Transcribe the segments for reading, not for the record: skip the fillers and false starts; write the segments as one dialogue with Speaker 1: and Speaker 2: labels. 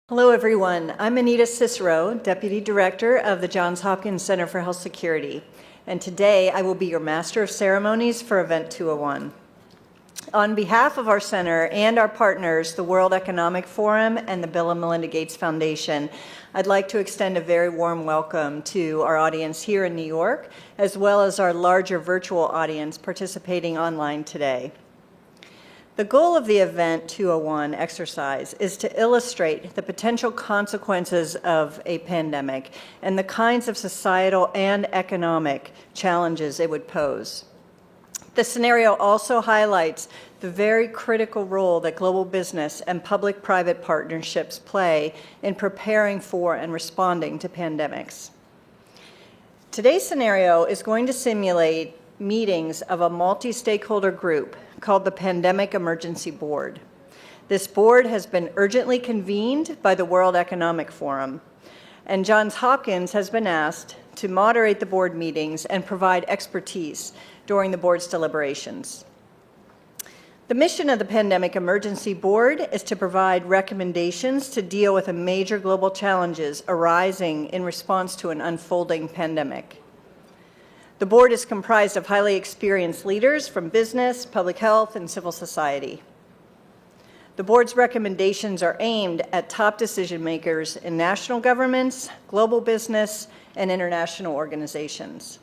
Speaker 1: Hello, everyone. I'm Anita Cicero, Deputy Director of the Johns Hopkins Center for Health Security, and today I will be your Master of Ceremonies for Event 201. On behalf of our center and our partners, the World Economic Forum and the Bill and Melinda Gates Foundation, I'd like to extend a very warm welcome to our audience here in New York, as well as our larger virtual audience participating online today. The goal of the Event 201 exercise is to illustrate the potential consequences of a pandemic and the kinds of societal and economic challenges it would pose. The scenario also highlights the very critical role that global business and public-private partnerships play in preparing for and responding to pandemics. Today's scenario is going to simulate meetings of a multi-stakeholder group called the Pandemic Emergency Board. This board has been urgently convened by the World Economic Forum, and Johns Hopkins has been asked to moderate the board meetings and provide expertise during the board's deliberations. The mission of the Pandemic Emergency Board is to provide recommendations to deal with the major global challenges arising in response to an unfolding pandemic. The board is comprised of highly experienced leaders from business, public health, and civil society. The board's recommendations are aimed at top decision makers in national governments, global business, and international organizations.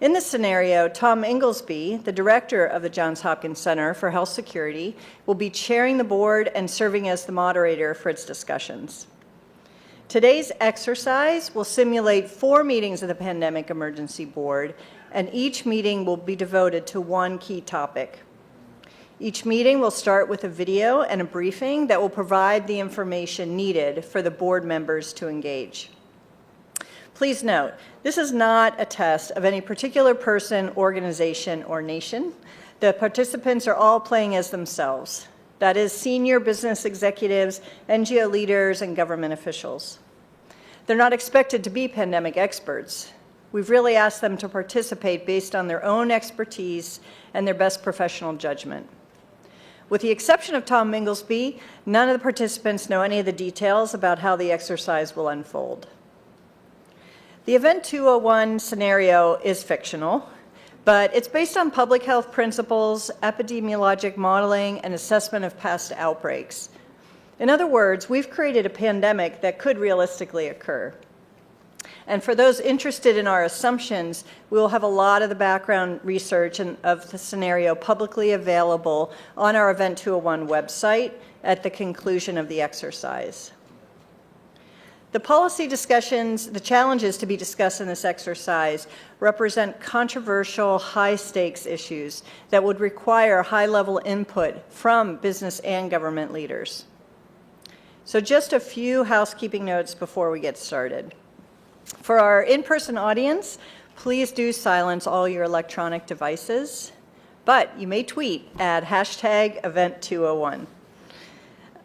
Speaker 1: In this scenario, Tom Inglesby, the director of the Johns Hopkins Center for Health Security, will be chairing the board and serving as the moderator for its discussions. Today's exercise will simulate 4 meetings of the Pandemic Emergency Board, and each meeting will be devoted to one key topic. Each meeting will start with a video and a briefing that will provide the information needed for the board members to engage. Please note, this is not a test of any particular person, organization, or nation. The participants are all playing as themselves. That is, senior business executives, NGO leaders, and government officials. They're not expected to be pandemic experts. We've really asked them to participate based on their own expertise and their best professional judgment. With the exception of Tom Inglesby, none of the participants know any of the details about how the exercise will unfold. The Event 201 scenario is fictional, but it's based on public health principles, epidemiologic modeling, and assessment of past outbreaks. In other words, we've created a pandemic that could realistically occur. And for those interested in our assumptions, we will have a lot of the background research of the scenario publicly available on our Event 201 website at the conclusion of the exercise. The policy discussions, the challenges to be discussed in this exercise represent controversial, high-stakes issues that would require high-level input from business and government leaders. So just a few housekeeping notes before we get started. For our in-person audience, please do silence all your electronic devices, but you may tweet at #Event201.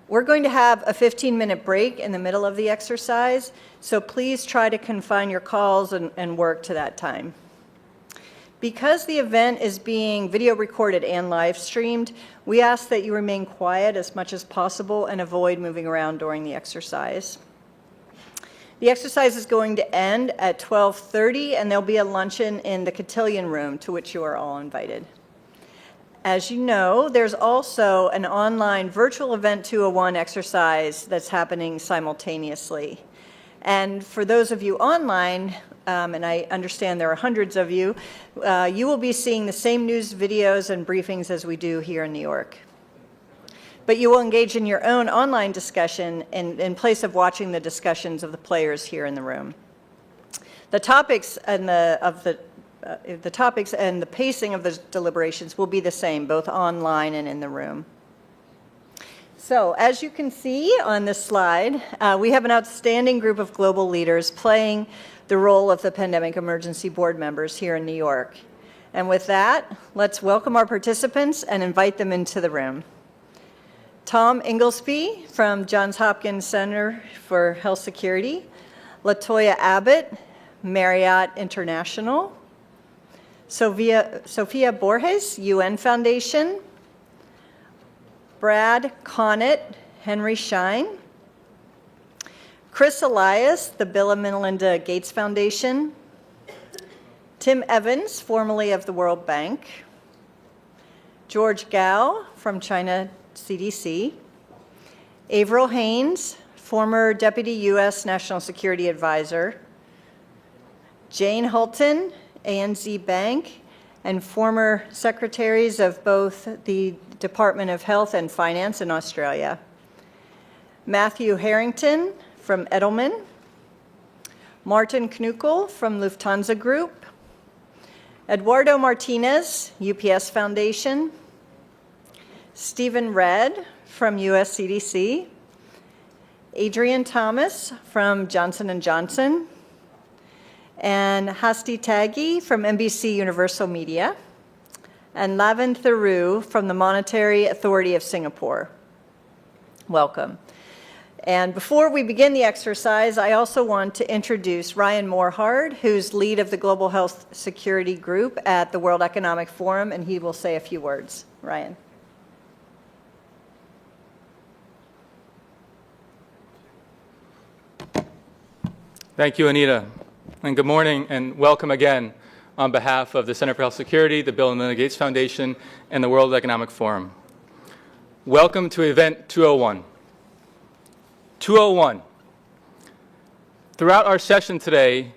Speaker 1: We're going to have a 15-minute break in the middle of the exercise, so please try to confine your calls and work to that time. Because the event is being video recorded and live streamed, we ask that you remain quiet as much as possible and avoid moving around during the exercise. The exercise is going to end at 12:30, and there'll be a luncheon in the cotillion room, to which you are all invited. As you know, there's also an online virtual Event 201 exercise that's happening simultaneously. And for those of you online, and I understand there are hundreds of you, you will be seeing the same news videos and briefings as we do here in New York. But you will engage in your own online discussion in place of watching the discussions of the players here in the room. The topics and the topics and the pacing of the deliberations will be the same, both online and in the room. So, as you can see on this slide, we have an outstanding group of global leaders playing the role of the Pandemic Emergency Board members here in New York. And with that, let's welcome our participants and invite them into the room. Tom Inglesby from Johns Hopkins Center for Health Security, LaToya Abbott, Marriott International, Sophia Borges, UN Foundation, Brad Connett, Henry Schein, Chris Elias, the Bill and Melinda Gates Foundation. Tim Evans, formerly of the World Bank. George Gao from China CDC. Avril Haines, former Deputy U.S. National Security Advisor. Jane Hulton, ANZ Bank, and former secretaries of both the Department of Health and Finance in Australia. Matthew Harrington from Edelman. Martin Knuckle from Lufthansa Group. Eduardo Martinez, UPS Foundation. Stephen Redd from US CDC. Adrian Thomas from Johnson & Johnson. And Hasti Taggi from NBC Universal Media. And Lavin Theroux from the Monetary Authority of Singapore. Welcome. And before we begin the exercise, I also want to introduce Ryan Morehard, who's lead of the Global Health Security Group at the World Economic Forum, and he will say a few words. Ryan.
Speaker 2: Thank you, Anita. And good morning and welcome again on behalf of the Center for Health Security, the Bill and Melinda Gates Foundation, and the World Economic Forum. Welcome to Event 201. 201. Throughout our session today,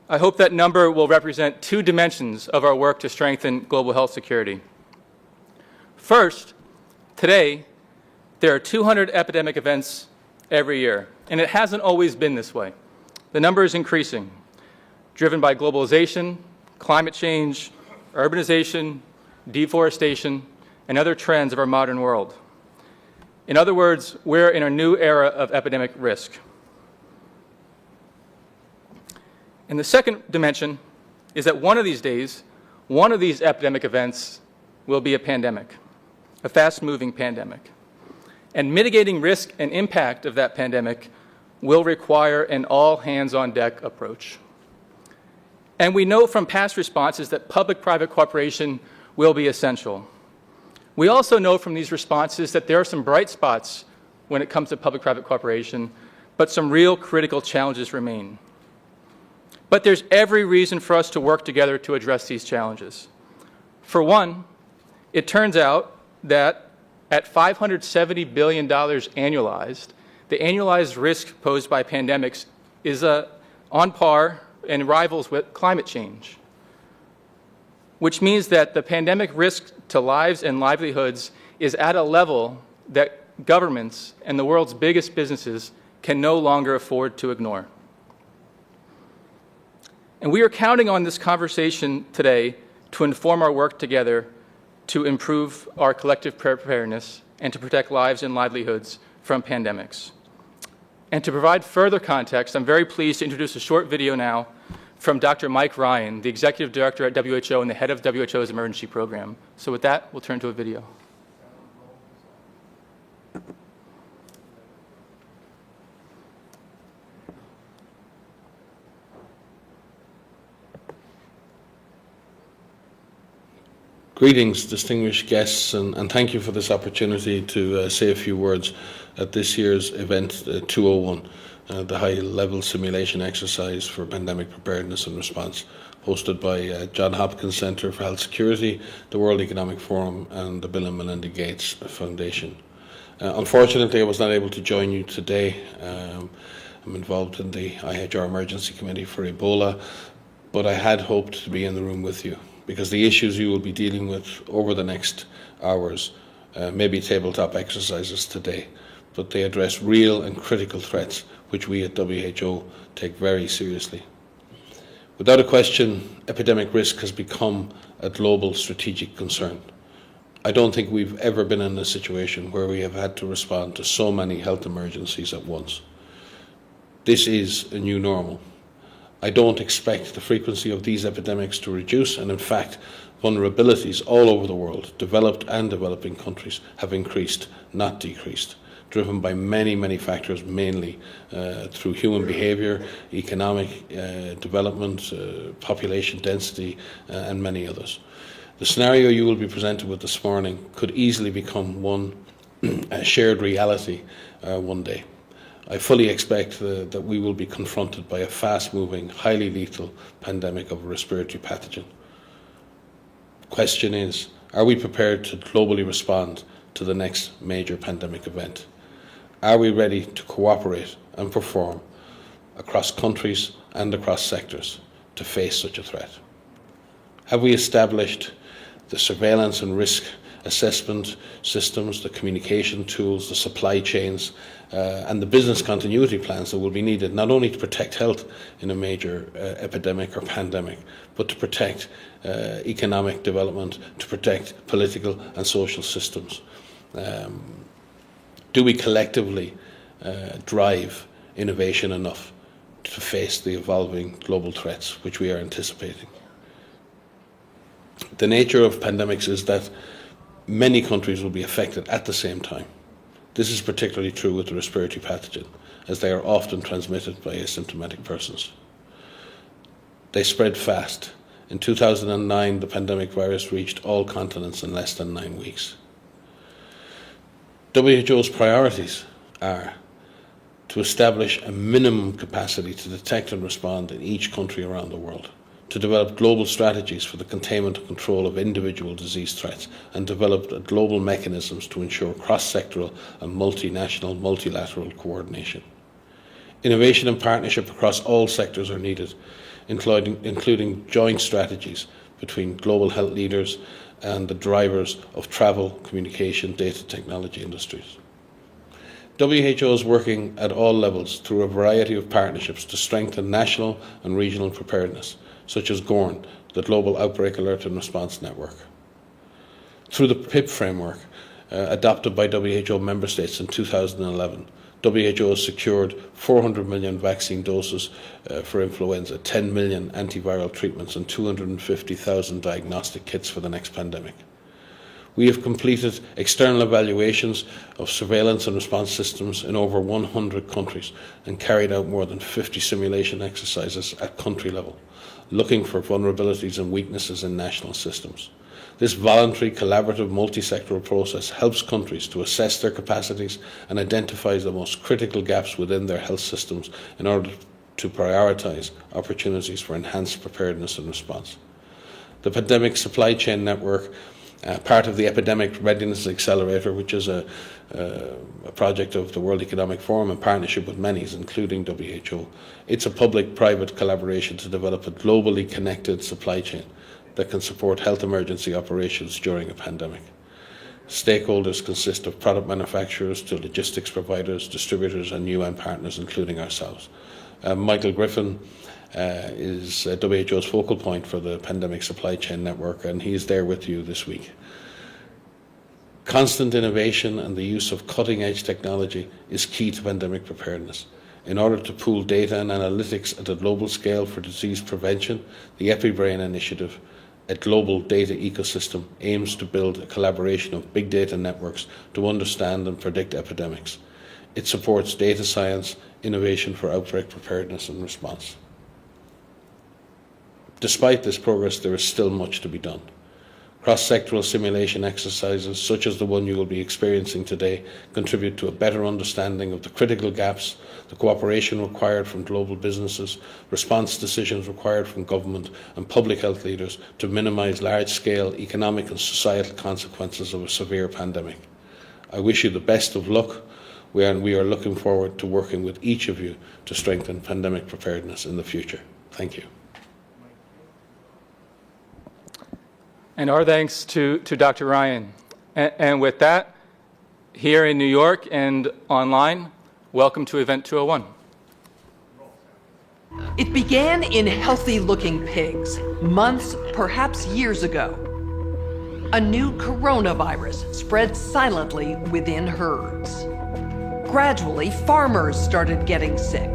Speaker 2: I hope that number will represent two dimensions of our work to strengthen global health security. First, today, there are 200 epidemic events every year, and it hasn't always been this way. The number is increasing, driven by globalization, climate change, urbanization, deforestation, and other trends of our modern world. In other words, we're in a new era of epidemic risk. And the second dimension is that one of these days, one of these epidemic events will be a pandemic, a fast-moving pandemic. And mitigating risk and impact of that pandemic will require an all-hands-on-deck approach. And we know from past responses that public-private cooperation will be essential. We also know from these responses that there are some bright spots when it comes to public-private cooperation, but some real critical challenges remain. But there's every reason for us to work together to address these challenges. For one, it turns out that at $570 billion annualized, the annualized risk posed by pandemics is on par and rivals with climate change, which means that the pandemic risk to lives and livelihoods is at a level that governments and the world's biggest businesses can no longer afford to ignore. And we are counting on this conversation today to inform our work together to improve our collective preparedness and to protect lives and livelihoods from pandemics. And to provide further context, I'm very pleased to introduce a short video now from Dr. Mike Ryan, the Executive Director at WHO and the head of WHO's emergency program. So with that, we'll turn to a video.
Speaker 3: Greetings, distinguished guests, and thank you for this opportunity to say a few words at this year's event 201, the high-level simulation exercise for pandemic preparedness and response, hosted by Johns Hopkins Center for Health Security, the World Economic Forum, and the Bill and Melinda Gates Foundation. Unfortunately, I was not able to join you today. I'm involved in the IHR Emergency Committee for Ebola, but I had hoped to be in the room with you, because the issues you will be dealing with over the next hours may be tabletop exercises today, but they address real and critical threats which we at WHO take very seriously. Without a question, epidemic risk has become a global strategic concern. I don't think we've ever been in a situation where we have had to respond to so many health emergencies at once. This is a new normal. I don't expect the frequency of these epidemics to reduce, and in fact, vulnerabilities all over the world, developed and developing countries, have increased, not decreased, driven by many, many factors, mainly through human behaviour, economic development, population density, and many others. The scenario you will be presented with this morning could easily become a shared reality one day. I fully expect that we will be confronted by a fast-moving, highly lethal pandemic of a respiratory pathogen. The question is, are we prepared to globally respond to the next major pandemic event? Are we ready to cooperate and perform across countries and across sectors to face such a threat? Have we established the surveillance and risk assessment systems, the communication tools, the supply chains, and the business continuity plans that will be needed not only to protect health in a major epidemic or pandemic, but to protect economic development, to protect political and social systems? Do we collectively drive innovation enough to face the evolving global threats which we are anticipating? The nature of pandemics is that many countries will be affected at the same time. This is particularly true with the respiratory pathogen, as they are often transmitted by asymptomatic persons. They spread fast. In 2009, the pandemic virus reached all continents in less than 9 weeks. WHO's priorities are to establish a minimum capacity to detect and respond in each country around the world, to develop global strategies for the containment and control of individual disease threats, and develop global mechanisms to ensure cross-sectoral and multinational, multilateral coordination. Innovation and partnership across all sectors are needed, including joint strategies between global health leaders and the drivers of travel, communication, data technology industries. WHO is working at all levels through a variety of partnerships to strengthen national and regional preparedness, such as GORN, the Global Outbreak Alert and Response Network. Through the PIP framework, adopted by WHO member states in 2011, WHO has secured 400 million vaccine doses for influenza, 10 million antiviral treatments, and 250,000 diagnostic kits for the next pandemic. We have completed external evaluations of surveillance and response systems in over 100 countries and carried out more than 50 simulation exercises at country level, looking for vulnerabilities and weaknesses in national systems. This voluntary, collaborative, multi-sectoral process helps countries to assess their capacities and identifies the most critical gaps within their health systems in order to prioritise opportunities for enhanced preparedness and response. The Pandemic Supply Chain Network, part of the Epidemic Readiness Accelerator, which is a project of the World Economic Forum in partnership with many, including WHO. It's a public-private collaboration to develop a globally connected supply chain that can support health emergency operations during a pandemic. Stakeholders consist of product manufacturers to logistics providers, distributors and UN partners, including ourselves. Michael Griffin is WHO's focal point for the Pandemic Supply Chain Network, and he's there with you this week. Constant innovation and the use of cutting-edge technology is key to pandemic preparedness. In order to pool data and analytics at a global scale for disease prevention, the EpiBrain initiative, a global data ecosystem, aims to build a collaboration of big data networks to understand and predict epidemics. It supports data science, innovation for outbreak preparedness and response. Despite this progress, there is still much to be done. Cross-sectoral simulation exercises, such as the one you will be experiencing today, contribute to a better understanding of the critical gaps, the cooperation required from global businesses, response decisions required from government and public health leaders to minimise large-scale economic and societal consequences of a severe pandemic. I wish you the best of luck, and we are looking forward to working with each of you to strengthen pandemic preparedness in the future. Thank you.
Speaker 2: And our thanks to Dr. Ryan. And with that, here in New York and online, welcome to Event 201.
Speaker 4: It began in healthy-looking pigs, months, perhaps years ago. A new coronavirus spread silently within herds. Gradually, farmers started getting sick.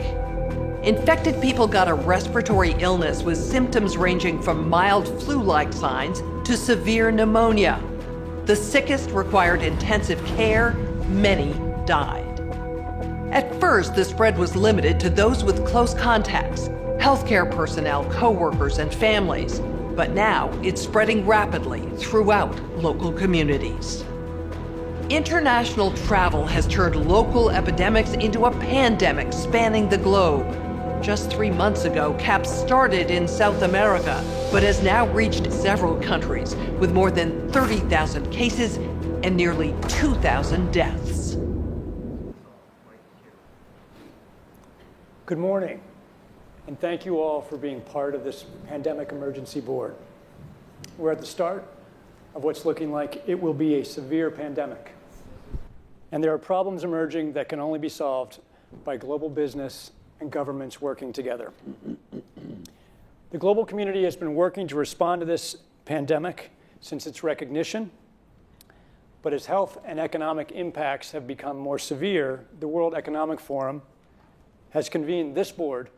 Speaker 4: Infected people got a respiratory illness with symptoms ranging from mild flu-like signs to severe pneumonia. The sickest required intensive care. Many died. At first, the spread was limited to those with close contacts, healthcare personnel, co-workers, and families. But now it's spreading rapidly throughout local communities. International travel has turned local epidemics into a pandemic spanning the globe. Just 3 months ago, CAPS started in South America, but has now reached several countries with more than 30,000 cases and nearly 2,000 deaths.
Speaker 5: Good morning, and thank you all for being part of this Pandemic Emergency Board. We're at the start of what's looking like it will be a severe pandemic. And there are problems emerging that can only be solved by global business and governments working together. The global community has been working to respond to this pandemic since its recognition, but as health and economic impacts have become more severe, the World Economic Forum has convened this board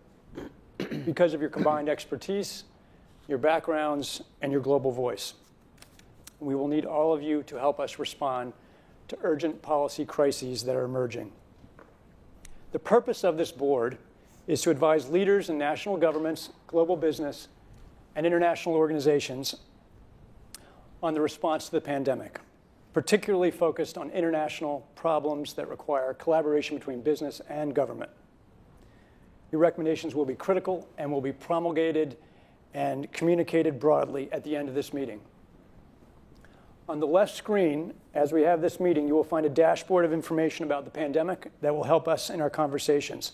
Speaker 5: because of your combined expertise, your backgrounds, and your global voice. We will need all of you to help us respond to urgent policy crises that are emerging. The purpose of this board is to advise leaders in national governments, global business, and international organizations on the response to the pandemic, particularly focused on international problems that require collaboration between business and government. Your recommendations will be critical and will be promulgated and communicated broadly at the end of this meeting. On the left screen, as we have this meeting, you will find a dashboard of information about the pandemic that will help us in our conversations.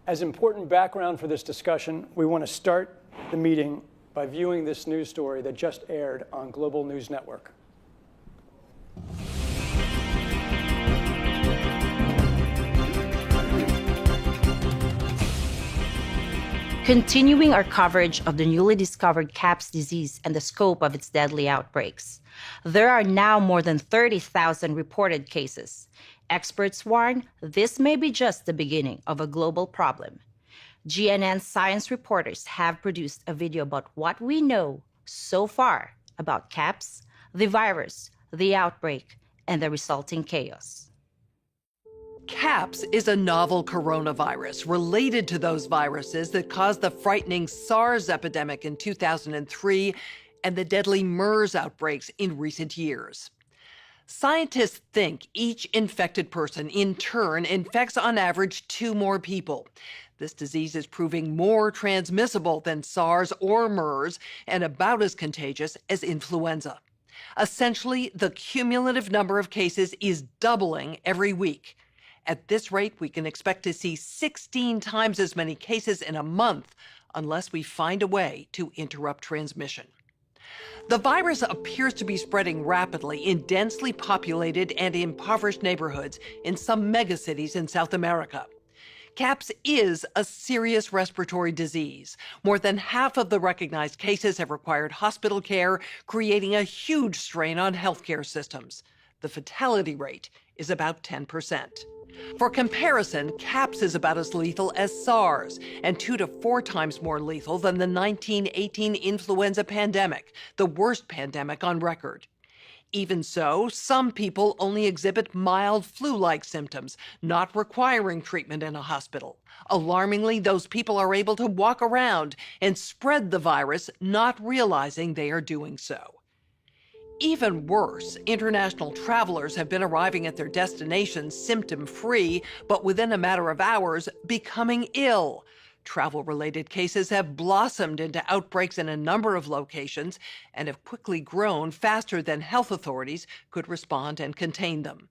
Speaker 5: As important background for this discussion, we want to start the meeting by viewing this news story that just aired on Global News Network.
Speaker 6: Continuing our coverage of the newly discovered CAPS disease and the scope of its deadly outbreaks. There are now more than 30,000 reported cases. Experts warn this may be just the beginning of a global problem. GNN science reporters have produced a video about what we know so far about CAPS, the virus, the outbreak, and the resulting chaos.
Speaker 4: CAPS is a novel coronavirus related to those viruses that caused the frightening SARS epidemic in 2003 and the deadly MERS outbreaks in recent years. Scientists think each infected person in turn infects on average 2 more people. This disease is proving more transmissible than SARS or MERS and about as contagious as influenza. Essentially, the cumulative number of cases is doubling every week. At this rate, we can expect to see 16 times as many cases in a month unless we find a way to interrupt transmission. The virus appears to be spreading rapidly in densely populated and impoverished neighborhoods in some megacities in South America. CAPS is a serious respiratory disease. More than half of the recognized cases have required hospital care, creating a huge strain on healthcare systems. The fatality rate is about 10%. For comparison, CAPS is about as lethal as SARS and 2 to 4 times more lethal than the 1918 influenza pandemic, the worst pandemic on record. Even so, some people only exhibit mild flu-like symptoms, not requiring treatment in a hospital. Alarmingly, those people are able to walk around and spread the virus, not realizing they are doing so. Even worse, international travelers have been arriving at their destinations symptom-free, but within a matter of hours, becoming ill. Travel-related cases have blossomed into outbreaks in a number of locations and have quickly grown faster than health authorities could respond and contain them.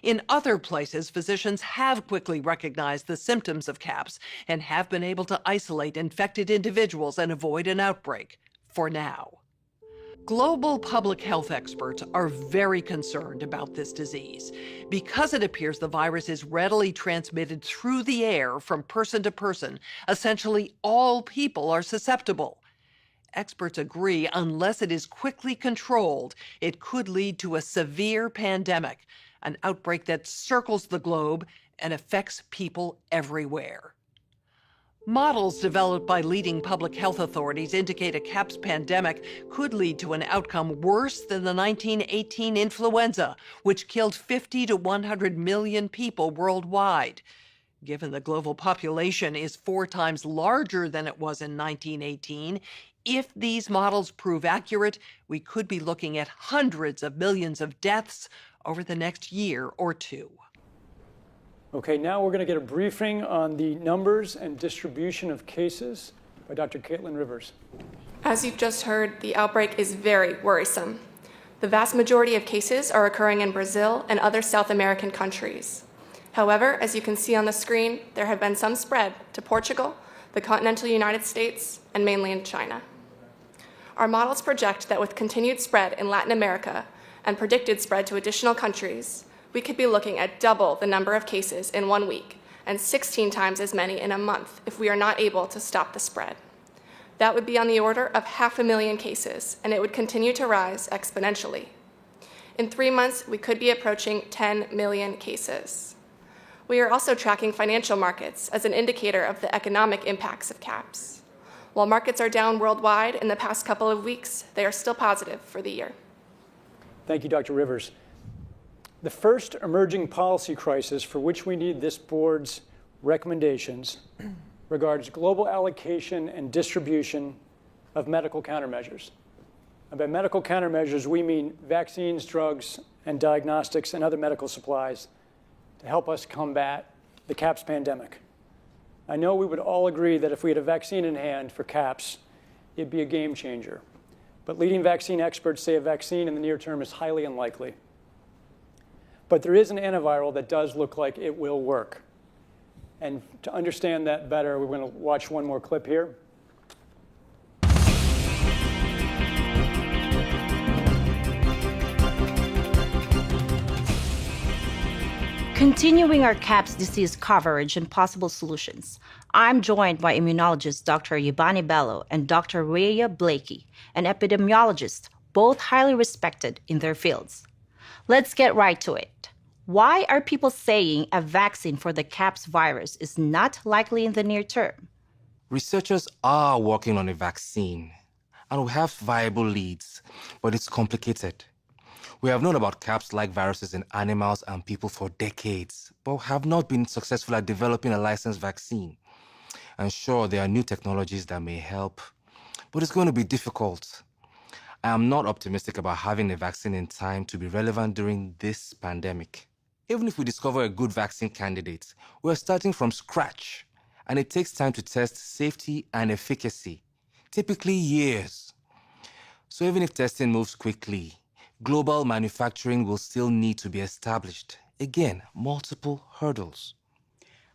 Speaker 4: In other places, physicians have quickly recognized the symptoms of CAPS and have been able to isolate infected individuals and avoid an outbreak, for now. Global public health experts are very concerned about this disease because it appears the virus is readily transmitted through the air from person to person. Essentially, all people are susceptible. Experts agree unless it is quickly controlled, it could lead to a severe pandemic, an outbreak that circles the globe and affects people everywhere. Models developed by leading public health authorities indicate a CAPS pandemic could lead to an outcome worse than the 1918 influenza, which killed 50 to 100 million people worldwide. Given the global population is 4 times larger than it was in 1918, If these models prove accurate, we could be looking at hundreds of millions of deaths over the next year or two.
Speaker 5: Okay, now we're going to get a briefing on the numbers and distribution of cases by Dr. Caitlin Rivers.
Speaker 7: As you've just heard, the outbreak is very worrisome. The vast majority of cases are occurring in Brazil and other South American countries. However, as you can see on the screen, there have been some spread to Portugal, the continental United States, and mainland China. Our models project that with continued spread in Latin America and predicted spread to additional countries, we could be looking at double the number of cases in 1 week and 16 times as many in a month if we are not able to stop the spread. That would be on the order of 500,000 cases, and it would continue to rise exponentially. In 3 months, we could be approaching 10 million cases. We are also tracking financial markets as an indicator of the economic impacts of CAPS. While markets are down worldwide in the past couple of weeks, they are still positive for the year.
Speaker 5: Thank you, Dr. Rivers. The first emerging policy crisis for which we need this board's recommendations regards global allocation and distribution of medical countermeasures. And by medical countermeasures, we mean vaccines, drugs, and diagnostics and other medical supplies to help us combat the CAPS pandemic. I know we would all agree that if we had a vaccine in hand for CAPS, it'd be a game changer. But leading vaccine experts say a vaccine in the near term is highly unlikely. But there is an antiviral that does look like it will work. And to understand that better, we're going to watch one more clip here.
Speaker 6: Continuing our CAPS disease coverage and possible solutions, I'm joined by immunologist Dr. Yabani Bello and Dr. Rhea Blakey, an epidemiologist, both highly respected in their fields. Let's get right to it. Why are people saying a vaccine for the CAPS virus is not likely in the near term?
Speaker 8: Researchers are working on a vaccine, and we have viable leads, but it's complicated. We have known about CAPS-like viruses in animals and people for decades, but have not been successful at developing a licensed vaccine. And sure, there are new technologies that may help, but it's going to be difficult. I am not optimistic about having a vaccine in time to be relevant during this pandemic. Even if we discover a good vaccine candidate, we're starting from scratch, and it takes time to test safety and efficacy, typically years. So even if testing moves quickly, global manufacturing will still need to be established. Again, multiple hurdles.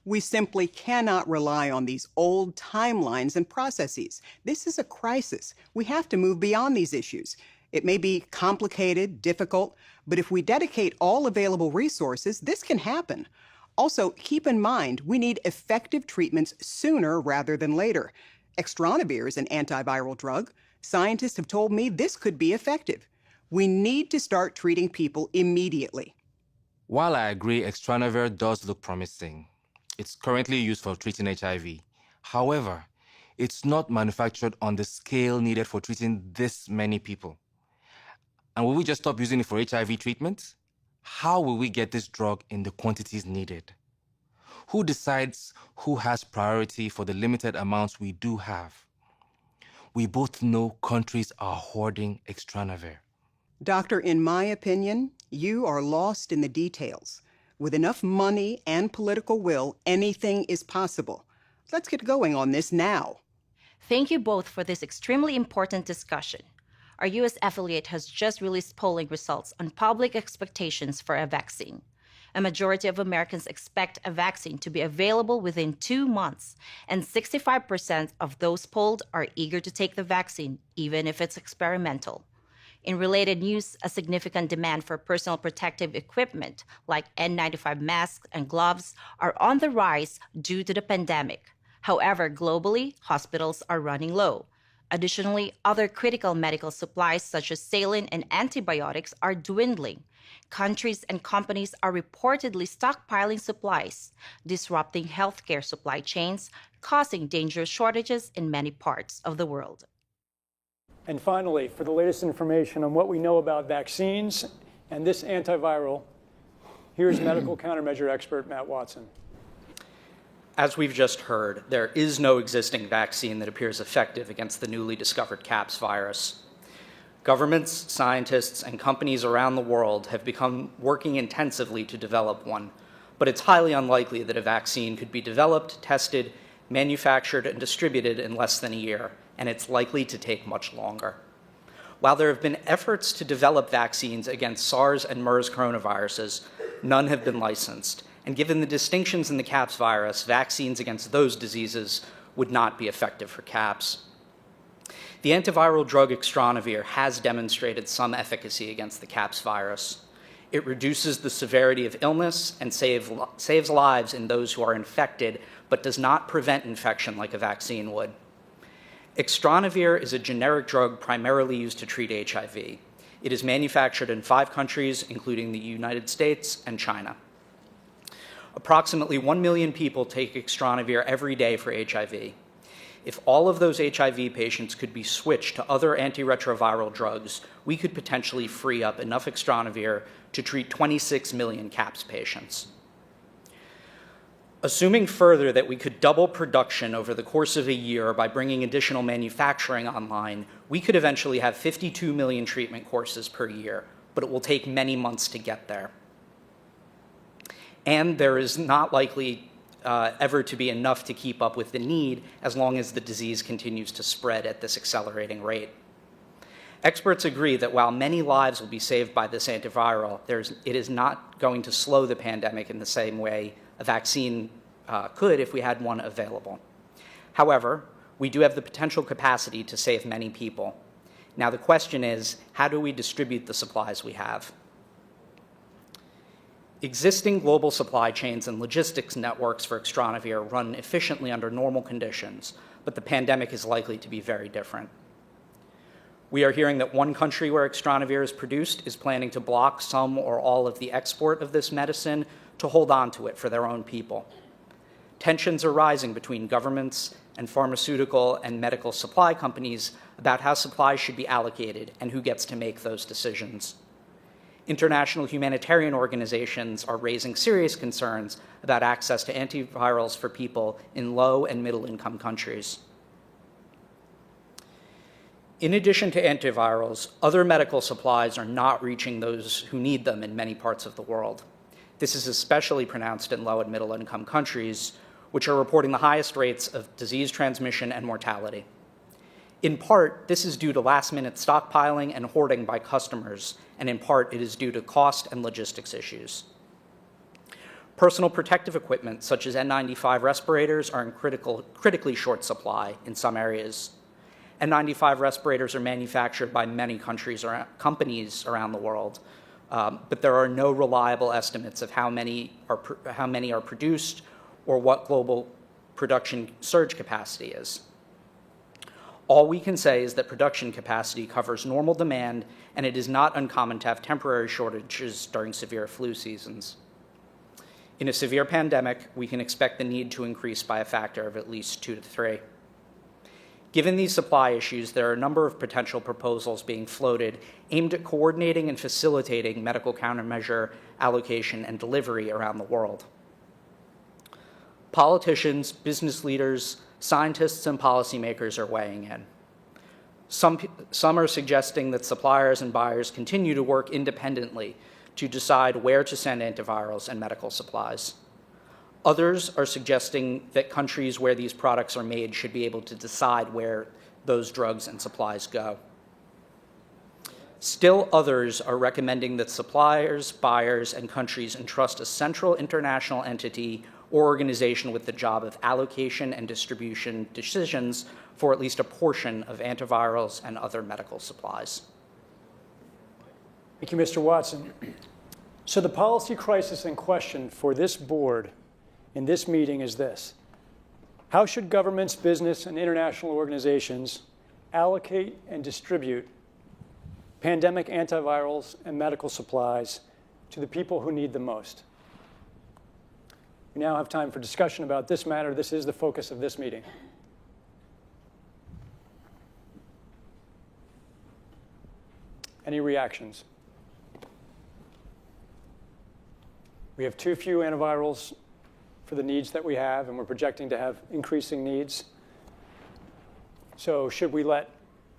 Speaker 9: We simply cannot rely on these old timelines and processes. This is a crisis. We have to move beyond these issues. It may be complicated, difficult, but if we dedicate all available resources, this can happen. Also, keep in mind, we need effective treatments sooner rather than later. Extranavir is an antiviral drug. Scientists have told me this could be effective. We need to start treating people immediately.
Speaker 8: While I agree Extranavir does look promising, it's currently used for treating HIV. However, it's not manufactured on the scale needed for treating this many people. And will we just stop using it for HIV treatment? How will we get this drug in the quantities needed? Who decides who has priority for the limited amounts we do have? We both know countries are hoarding Extranavir.
Speaker 9: Doctor, in my opinion, you are lost in the details. With enough money and political will, anything is possible. Let's get going on this now.
Speaker 6: Thank you both for this extremely important discussion. Our U.S. affiliate has just released polling results on public expectations for a vaccine. A majority of Americans expect a vaccine to be available within 2 months, and 65% of those polled are eager to take the vaccine, even if it's experimental. In related news, a significant demand for personal protective equipment like N95 masks and gloves are on the rise due to the pandemic. However, globally, hospitals are running low. Additionally, other critical medical supplies such as saline and antibiotics are dwindling. Countries and companies are reportedly stockpiling supplies, disrupting healthcare supply chains, causing dangerous shortages in many parts of the world.
Speaker 5: And finally, for the latest information on what we know about vaccines and this antiviral, here's medical countermeasure expert Matt Watson.
Speaker 10: As we've just heard, there is no existing vaccine that appears effective against the newly discovered CAPS virus. Governments, scientists, and companies around the world have become working intensively to develop one, but it's highly unlikely that a vaccine could be developed, tested, manufactured, and distributed in less than a year, and it's likely to take much longer. While there have been efforts to develop vaccines against SARS and MERS coronaviruses, none have been licensed. And given the distinctions in the CAPS virus, vaccines against those diseases would not be effective for CAPS. The antiviral drug Extranavir has demonstrated some efficacy against the CAPS virus. It reduces the severity of illness and saves lives in those who are infected, but does not prevent infection like a vaccine would. Extranavir is a generic drug primarily used to treat HIV. It is manufactured in 5 countries, including the United States and China. Approximately 1 million people take Extranavir every day for HIV. If all of those HIV patients could be switched to other antiretroviral drugs, we could potentially free up enough Extranavir to treat 26 million CAPS patients. Assuming further that we could double production over the course of a year by bringing additional manufacturing online, we could eventually have 52 million treatment courses per year, but it will take many months to get there. And there is not likely ever to be enough to keep up with the need as long as the disease continues to spread at this accelerating rate. Experts agree that while many lives will be saved by this antiviral, it is not going to slow the pandemic in the same way a vaccine could if we had one available. However, we do have the potential capacity to save many people. Now the question is, how do we distribute the supplies we have? Existing global supply chains and logistics networks for Extranavir run efficiently under normal conditions, but the pandemic is likely to be very different. We are hearing that one country where Extranavir is produced is planning to block some or all of the export of this medicine to hold on to it for their own people. Tensions are rising between governments and pharmaceutical and medical supply companies about how supplies should be allocated and who gets to make those decisions. International humanitarian organizations are raising serious concerns about access to antivirals for people in low and middle-income countries. In addition to antivirals, other medical supplies are not reaching those who need them in many parts of the world. This is especially pronounced in low and middle-income countries, which are reporting the highest rates of disease transmission and mortality. In part, this is due to last-minute stockpiling and hoarding by customers, and in part, it is due to cost and logistics issues. Personal protective equipment, such as N95 respirators, are in critically short supply in some areas. N95 respirators are manufactured by many companies around the world, but there are no reliable estimates of how many are produced or what global production surge capacity is. All we can say is that production capacity covers normal demand, and it is not uncommon to have temporary shortages during severe flu seasons. In a severe pandemic, we can expect the need to increase by a factor of at least 2 to 3. Given these supply issues, there are a number of potential proposals being floated aimed at coordinating and facilitating medical countermeasure allocation and delivery around the world. Politicians, business leaders, scientists, and policymakers are weighing in. Some are suggesting that suppliers and buyers continue to work independently to decide where to send antivirals and medical supplies. Others are suggesting that countries where these products are made should be able to decide where those drugs and supplies go. Still others are recommending that suppliers, buyers, and countries entrust a central international entity or organization with the job of allocation and distribution decisions for at least a portion of antivirals and other medical supplies.
Speaker 5: Thank you, Mr. Watson. So the policy crisis in question for this board in this meeting is this: how should governments, business, and international organizations allocate and distribute pandemic antivirals and medical supplies to the people who need them most? We now have time for discussion about this matter. This is the focus of this meeting. Any reactions? We have too few antivirals for the needs that we have, and we're projecting to have increasing needs. So should we let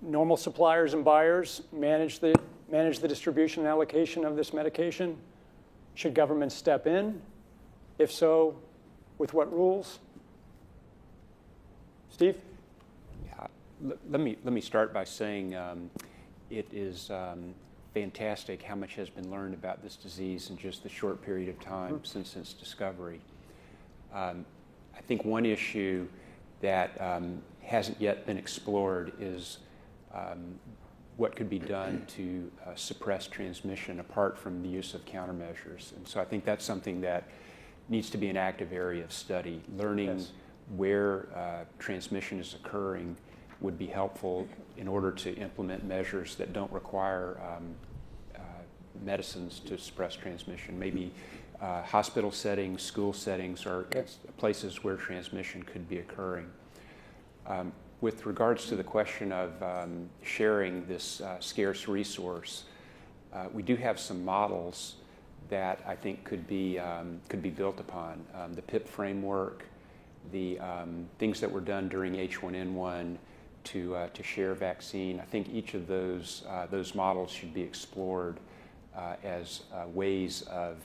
Speaker 5: normal suppliers and buyers manage the distribution and allocation of this medication? Should government step in? If so, with what rules? Steve?
Speaker 11: Yeah, let me start by saying it is fantastic how much has been learned about this disease in just the short period of time since its discovery. I think one issue that hasn't yet been explored is what could be done to suppress transmission apart from the use of countermeasures. And so I think that's something that needs to be an active area of study. Learning where transmission is occurring would be helpful in order to implement measures that don't require medicines to suppress transmission. Maybe hospital settings, school settings are places where transmission could be occurring. With regards to the question of sharing this scarce resource, we do have some models that I think could be built upon. The PIP framework, the things that were done during H1N1 to share vaccine. I think each of those models should be explored as ways of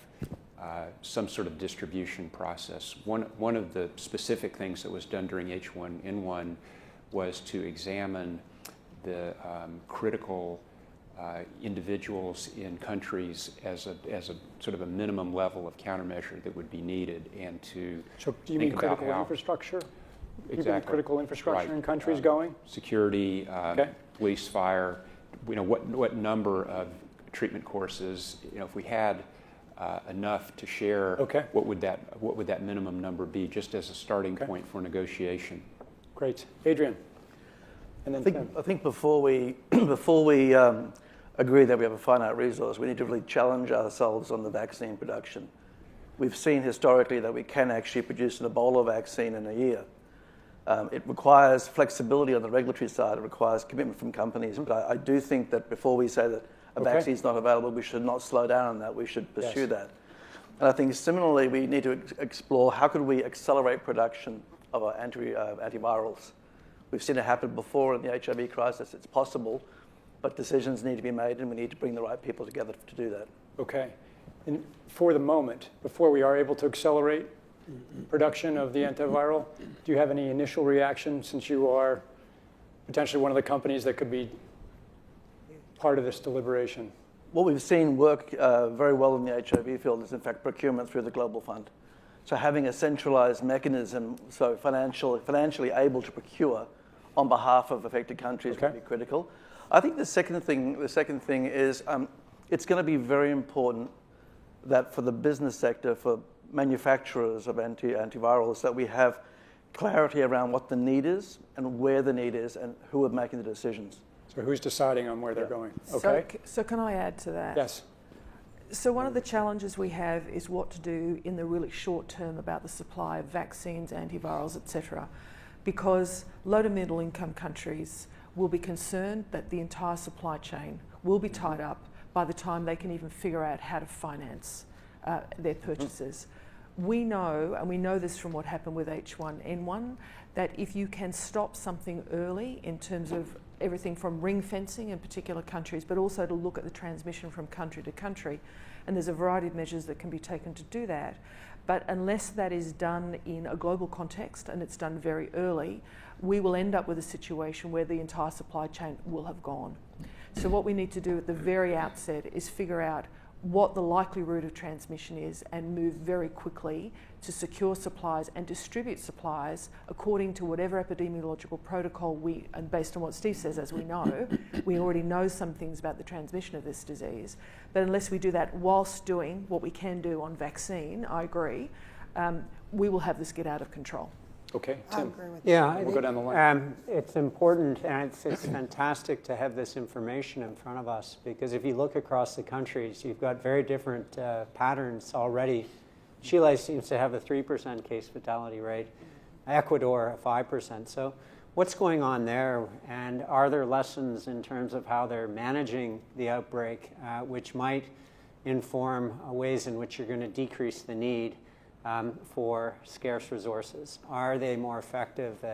Speaker 11: some sort of distribution process. One of the specific things that was done during H1N1 was to examine the critical individuals in countries as a sort of a minimum level of countermeasure that would be needed, and to
Speaker 5: So do you mean critical infrastructure?
Speaker 11: Exactly.
Speaker 5: Critical infrastructure
Speaker 11: Right.
Speaker 5: in countries going?
Speaker 11: Security, police, fire. What number of treatment courses? If we had enough to share, what would that minimum number be, just as a starting point for negotiation?
Speaker 5: Great, Adrian. And then Tim.
Speaker 12: I think before we agree that we have a finite resource, we need to really challenge ourselves on the vaccine production. We've seen historically that we can actually produce an Ebola vaccine in a year. It requires flexibility on the regulatory side. It requires commitment from companies. But I do think that before we say that a vaccine is not available, we should not slow down on that. We should pursue that. And I think similarly, we need to explore how could we accelerate production of our antivirals. We've seen it happen before in the HIV crisis. It's possible, but decisions need to be made, and we need to bring the right people together to do that.
Speaker 5: Okay. And for the moment, before we are able to accelerate production of the antiviral, do you have any initial reaction, since you are potentially one of the companies that could be part of this deliberation?
Speaker 12: What we've seen work very well in the HIV field is, in fact, procurement through the Global Fund. So having a centralized mechanism, so financially able to procure on behalf of affected countries would be critical. I think the second thing is it's going to be very important that for the business sector, for manufacturers of antivirals, that we have clarity around what the need is and where the need is and who are making the decisions.
Speaker 5: So who's deciding on where they're going? Okay.
Speaker 13: So can I add to that?
Speaker 5: Yes.
Speaker 13: So one of the challenges we have is what to do in the really short term about the supply of vaccines, antivirals, etc. Because low to middle income countries will be concerned that the entire supply chain will be tied up by the time they can even figure out how to finance their purchases. We know, and we know this from what happened with H1N1, that if you can stop something early in terms of everything from ring fencing in particular countries, but also to look at the transmission from country to country, and there's a variety of measures that can be taken to do that. But unless that is done in a global context and it's done very early, we will end up with a situation where the entire supply chain will have gone. So what we need to do at the very outset is figure out what the likely route of transmission is and move very quickly to secure supplies and distribute supplies according to whatever epidemiological protocol and based on what Steve says, as we know, we already know some things about the transmission of this disease. But unless we do that whilst doing what we can do on vaccine, I agree, we will have this get out of control.
Speaker 5: Okay, Tim.
Speaker 14: I agree with
Speaker 5: Yeah, we'll go down the line.
Speaker 14: It's important, and it's fantastic to have this information in front of us, because if you look across the countries, you've got very different patterns already. Chile seems to have a 3% case fatality rate, Ecuador a 5%. So what's going on there, and are there lessons in terms of how they're managing the outbreak, which might inform ways in which you're going to decrease the need for scarce resources? Are they more effective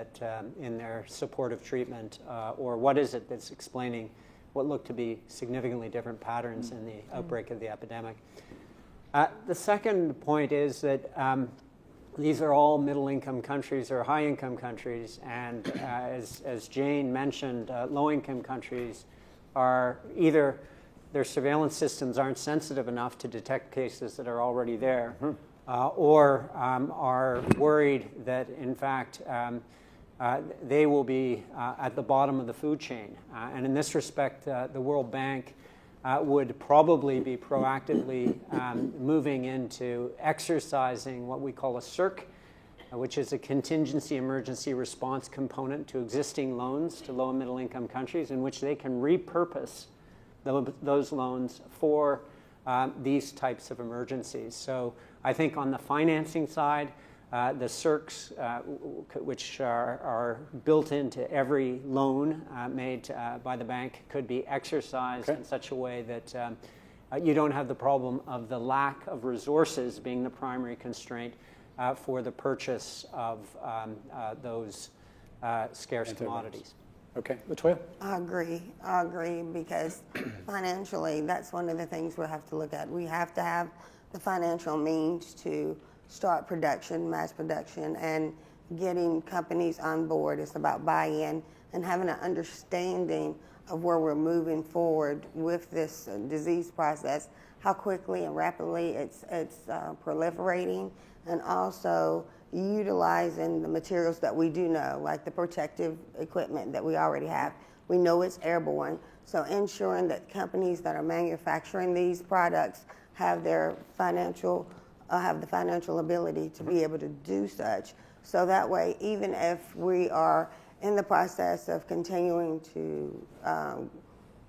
Speaker 14: in their supportive treatment, or what is it that's explaining what look to be significantly different patterns in the outbreak of the epidemic? The second point is that these are all middle-income countries or high-income countries, and as Jane mentioned, low-income countries are either their surveillance systems aren't sensitive enough to detect cases that are already there, or are worried that, in fact, they will be at the bottom of the food chain. And in this respect, the World Bank would probably be proactively moving into exercising what we call a CERC, which is a contingency emergency response component to existing loans to low and middle income countries, in which they can repurpose those loans for these types of emergencies. So I think on the financing side, the CERCs, which are built into every loan made by the bank, could be exercised in such a way that you don't have the problem of the lack of resources being the primary constraint for the purchase of those scarce commodities.
Speaker 5: Okay, Latoya?
Speaker 15: I agree, because financially, that's one of the things we'll have to look at. We have to have the financial means to start production, mass production, and getting companies on board. It's about buy-in and having an understanding of where we're moving forward with this disease process, how quickly and rapidly it's proliferating, and also utilizing the materials that we do know, like the protective equipment that we already have. We know it's airborne, so ensuring that companies that are manufacturing these products have the financial ability to be able to do such. So that way, even if we are in the process of continuing to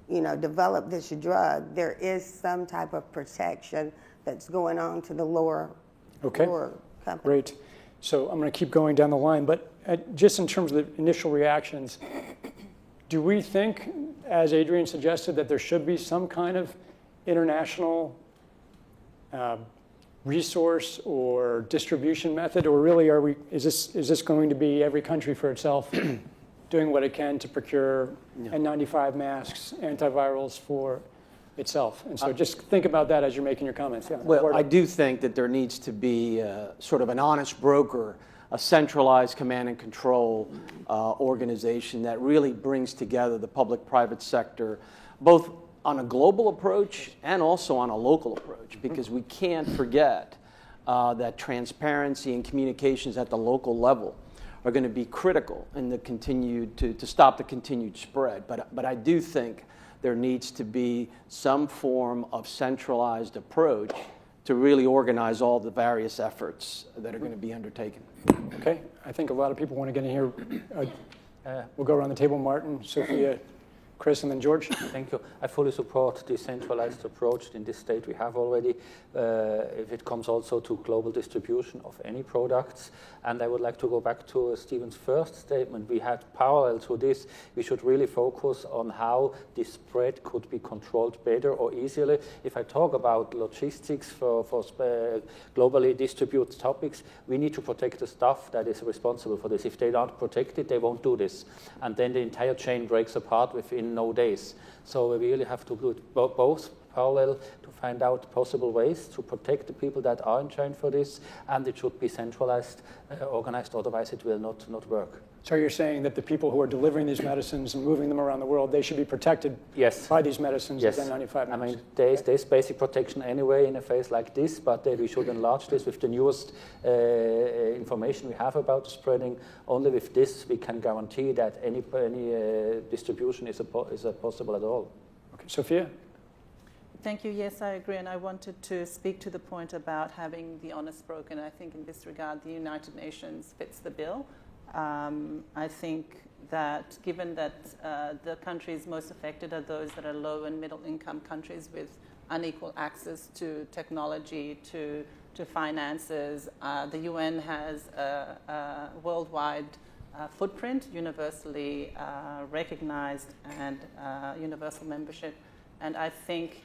Speaker 15: develop this drug, there is some type of protection that's going on to the lower companies.
Speaker 5: Great. So I'm going to keep going down the line, but just in terms of the initial reactions, do we think, as Adrian suggested, that there should be some kind of international resource or distribution method, or really is this going to be every country for itself doing what it can to procure N95 masks, antivirals for itself? And so just think about that as you're making your comments. Yeah.
Speaker 16: Well, I do think that there needs to be sort of an honest broker, a centralized command and control organization that really brings together the public-private sector, both on a global approach and also on a local approach, because we can't forget that transparency and communications at the local level are going to be critical in the to stop the continued spread. But I do think there needs to be some form of centralized approach to really organize all the various efforts that are going to be undertaken.
Speaker 5: Okay, I think a lot of people want to get in here. We'll go around the table. Martin, Sophia, Chris, and then George.
Speaker 17: Thank you. I fully support the centralized approach in this state we have already, if it comes also to global distribution of any products. And I would like to go back to Stephen's first statement. We had parallel to this, we should really focus on how the spread could be controlled better or easily. If I talk about logistics for globally distributed topics, we need to protect the staff that is responsible for this. If they don't protect it, they won't do this. And then the entire chain breaks apart within no days. So we really have to do it both parallel to find out possible ways to protect the people that are in chain for this, and it should be centralized, organized, otherwise it will not work.
Speaker 5: So you're saying that the people who are delivering these medicines and moving them around the world, they should be protected by these medicines with N95 masks?
Speaker 17: I mean, there's basic protection anyway in a phase like this, but we should enlarge this with the newest information we have about the spreading. Only with this we can guarantee that any distribution is possible at all.
Speaker 5: Okay, Sophia?
Speaker 18: Thank you. Yes, I agree. And I wanted to speak to the point about having the honest broker. And I think in this regard, the United Nations fits the bill. I think that given that the countries most affected are those that are low and middle income countries with unequal access to technology, to finances, the UN has a worldwide footprint, universally recognized, and universal membership. And I think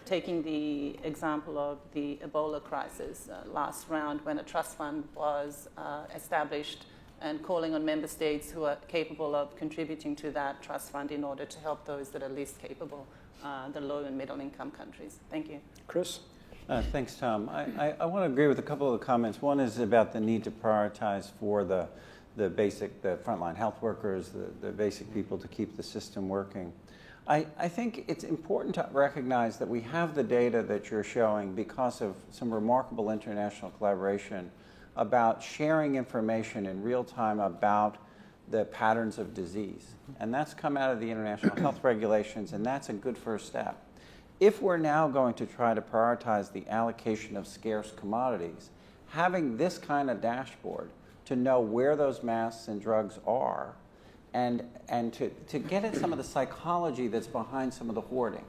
Speaker 18: taking the example of the Ebola crisis last round, when a trust fund was established, and calling on member states who are capable of contributing to that trust fund in order to help those that are least capable, the low and middle income countries. Thank you.
Speaker 5: Chris?
Speaker 19: Thanks, Tom. I want to agree with a couple of the comments. One is about the need to prioritize for the frontline health workers, the basic people to keep the system working. I think it's important to recognize that we have the data that you're showing because of some remarkable international collaboration about sharing information in real time about the patterns of disease. And that's come out of the international health regulations, and that's a good first step. If we're now going to try to prioritize the allocation of scarce commodities, having this kind of dashboard to know where those masks and drugs are and to get at some of the psychology that's behind some of the hoarding.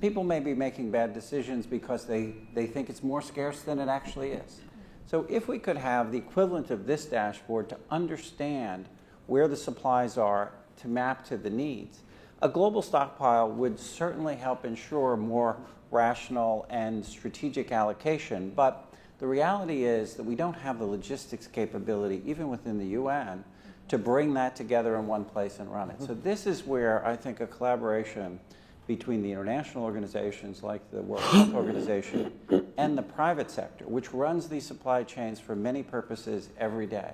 Speaker 19: People may be making bad decisions because they think it's more scarce than it actually is. So if we could have the equivalent of this dashboard to understand where the supplies are to map to the needs, a global stockpile would certainly help ensure more rational and strategic allocation. But the reality is that we don't have the logistics capability, even within the UN, to bring that together in one place and run it. So this is where I think a collaboration between the international organizations like the World Health Organization and the private sector, which runs these supply chains for many purposes every day,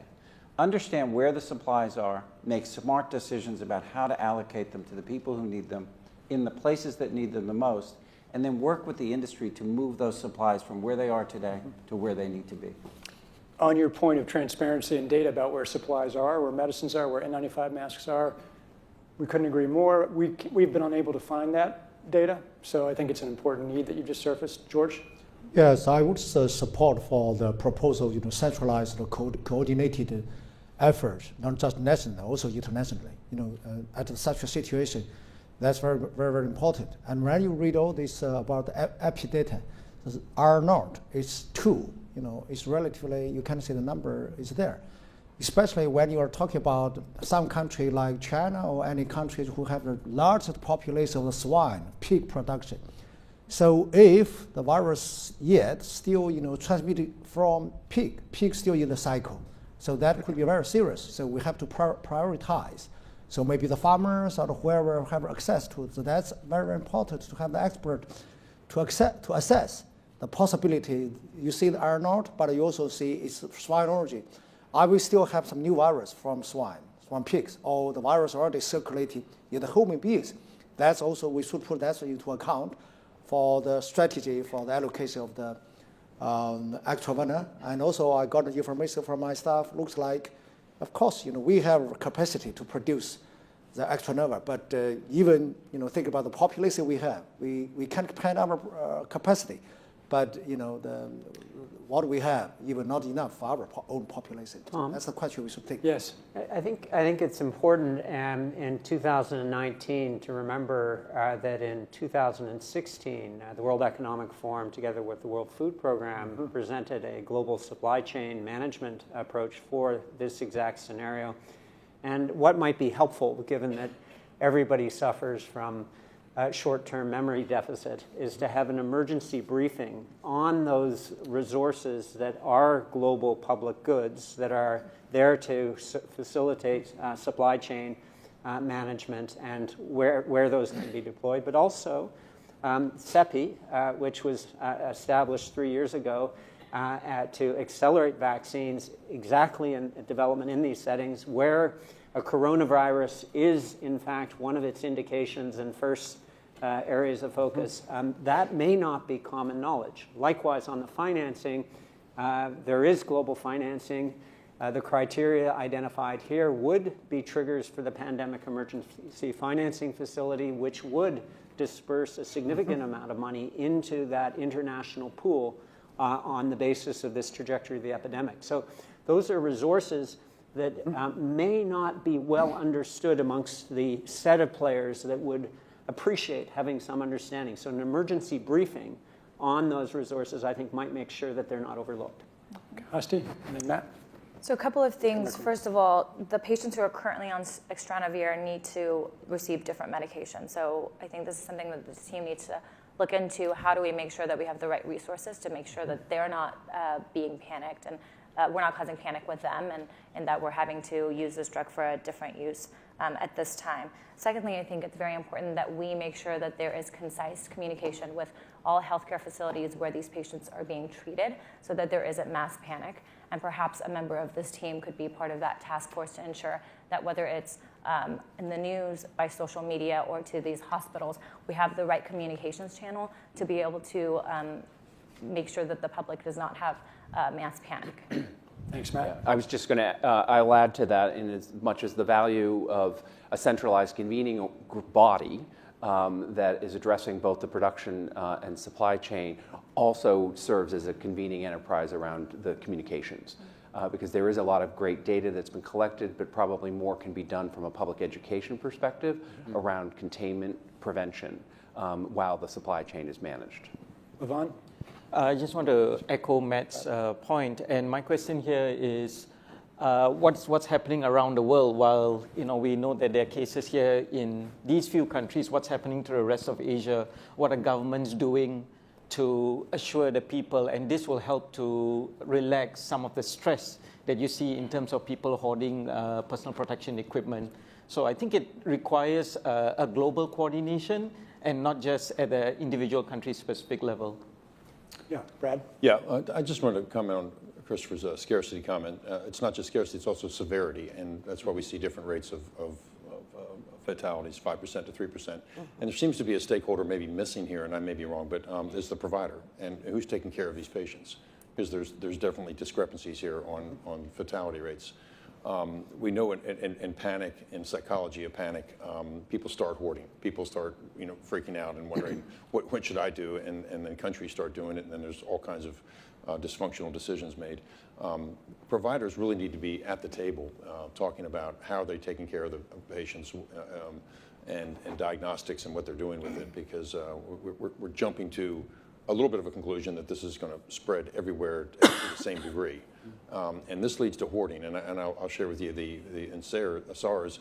Speaker 19: understand where the supplies are, make smart decisions about how to allocate them to the people who need them in the places that need them the most, and then work with the industry to move those supplies from where they are today to where they need to be.
Speaker 5: On your point of transparency and data about where supplies are, where medicines are, where N95 masks are, we couldn't agree more. We've been unable to find that data, so I think it's an important need that you just surfaced. George?
Speaker 20: Yes, I would support for the proposal, centralized, coordinated effort, not just nationally, also internationally. At such a situation, that's very, very, very important. And when you read all this about the epi data, R0 is 2. It's relatively, you can see the number is there. Especially when you are talking about some country like China or any countries who have the largest population of swine, pig production. So if the virus yet still, transmitted from pig still in the cycle, so that could be very serious. So we have to prioritize. So maybe the farmers or whoever have access to it. So that's very, very important to have the expert to assess the possibility. You see the R0, but you also see it's swine origin. Are we still have some new virus from swine, from pigs, or the virus already circulating in the human beings? That's also, we should put that into account for the strategy for the allocation of the extra winner. And also I got the information from my staff, looks like, of course, we have capacity to produce the extra number, but even, think about the population we have. We can't expand our capacity, but, what we have, even not enough for our own population.
Speaker 14: Tom?
Speaker 20: That's the question we should take.
Speaker 5: Yes.
Speaker 14: I think it's important in 2019 to remember that in 2016, the World Economic Forum, together with the World Food Program, presented a global supply chain management approach for this exact scenario. And what might be helpful, given that everybody suffers from short-term memory deficit, is to have an emergency briefing on those resources that are global public goods that are there to facilitate supply chain management and where those can be deployed, but also CEPI, which was established 3 years ago to accelerate vaccines exactly in development in these settings where a coronavirus is, in fact, one of its indications and first areas of focus. That may not be common knowledge. Likewise, on the financing, there is global financing. The criteria identified here would be triggers for the Pandemic Emergency Financing Facility, which would disperse a significant amount of money into that international pool on the basis of this trajectory of the epidemic. So those are resources that may not be well understood amongst the set of players that would appreciate having some understanding. So an emergency briefing on those resources, I think, might make sure that they're not overlooked.
Speaker 5: Asti, and then Matt.
Speaker 21: So a couple of things. First of all, the patients who are currently on extranavir need to receive different medication. So I think this is something that the team needs to look into how do we make sure that we have the right resources to make sure that they're not being panicked and we're not causing panic with them, and that we're having to use this drug for a different use at this time. Secondly, I think it's very important that we make sure that there is concise communication with all healthcare facilities where these patients are being treated so that there isn't mass panic. And perhaps a member of this team could be part of that task force to ensure that whether it's in the news, by social media, or to these hospitals, we have the right communications channel to be able to make sure that the public does not have mass panic.
Speaker 5: Thanks, Matt.
Speaker 11: I was just going to, I'll add to that in as much as the value of a centralized convening body that is addressing both the production and supply chain also serves as a convening enterprise around the communications. Because there is a lot of great data that's been collected, but probably more can be done from a public education perspective around containment prevention while the supply chain is managed.
Speaker 5: Yvonne?
Speaker 1: I just want to echo Matt's point, and my question here is, what's happening around the world? While we know that there are cases here in these few countries, what's happening to the rest of Asia? What are governments doing to assure the people? And this will help to relax some of the stress that you see in terms of people hoarding personal protection equipment. So I think it requires a global coordination and not just at the individual country-specific level.
Speaker 5: Yeah, Brad?
Speaker 22: Yeah, I just wanted to comment on Christopher's scarcity comment. It's not just scarcity, it's also severity, and that's why we see different rates of fatalities, 5% to 3%. And there seems to be a stakeholder maybe missing here, and I may be wrong, but is the provider, and who's taking care of these patients? Because there's definitely discrepancies here on fatality rates. We know in panic, in psychology of panic, people start hoarding. People start freaking out and wondering, what should I do? And then countries start doing it, and then there's all kinds of dysfunctional decisions made. Providers really need to be at the table talking about how they're taking care of the patients and diagnostics and what they're doing with it, because we're jumping to a little bit of a conclusion that this is going to spread everywhere to the same degree. And this leads to hoarding, and I'll share with you in SARS,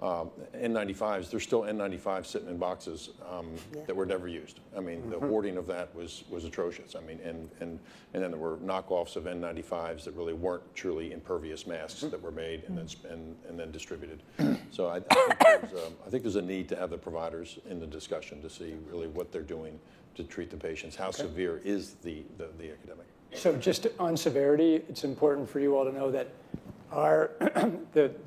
Speaker 22: N95s, there's still N95s sitting in boxes that were never used. I mean, the hoarding of that was atrocious. I mean, and then there were knockoffs of N95s that really weren't truly impervious masks that were made and then distributed. So I think there's a need to have the providers in the discussion to see really what they're doing to treat the patients. How severe is the epidemic?
Speaker 5: So just on severity, it's important for you all to know that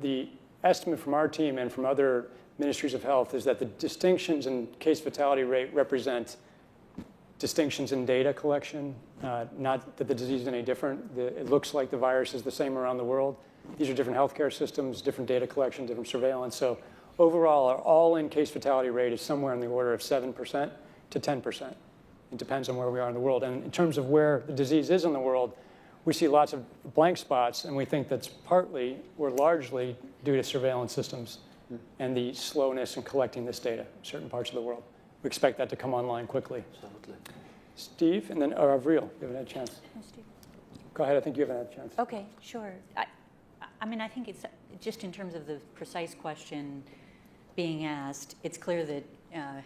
Speaker 5: the estimate from our team and from other ministries of health is that the distinctions in case fatality rate represent distinctions in data collection, not that the disease is any different. It looks like the virus is the same around the world. These are different healthcare systems, different data collection, different surveillance. So overall, our all-in case fatality rate is somewhere in the order of 7% to 10%. It depends on where we are in the world. And in terms of where the disease is in the world, we see lots of blank spots, and we think that's partly or largely due to surveillance systems and the slowness in collecting this data in certain parts of the world. We expect that to come online quickly.
Speaker 23: Absolutely.
Speaker 5: Steve, and then Avril, you haven't had a chance.
Speaker 21: No, Steve.
Speaker 5: Go ahead, I think you haven't had a chance.
Speaker 24: Okay, sure. I mean, I think it's just in terms of the precise question being asked, it's clear that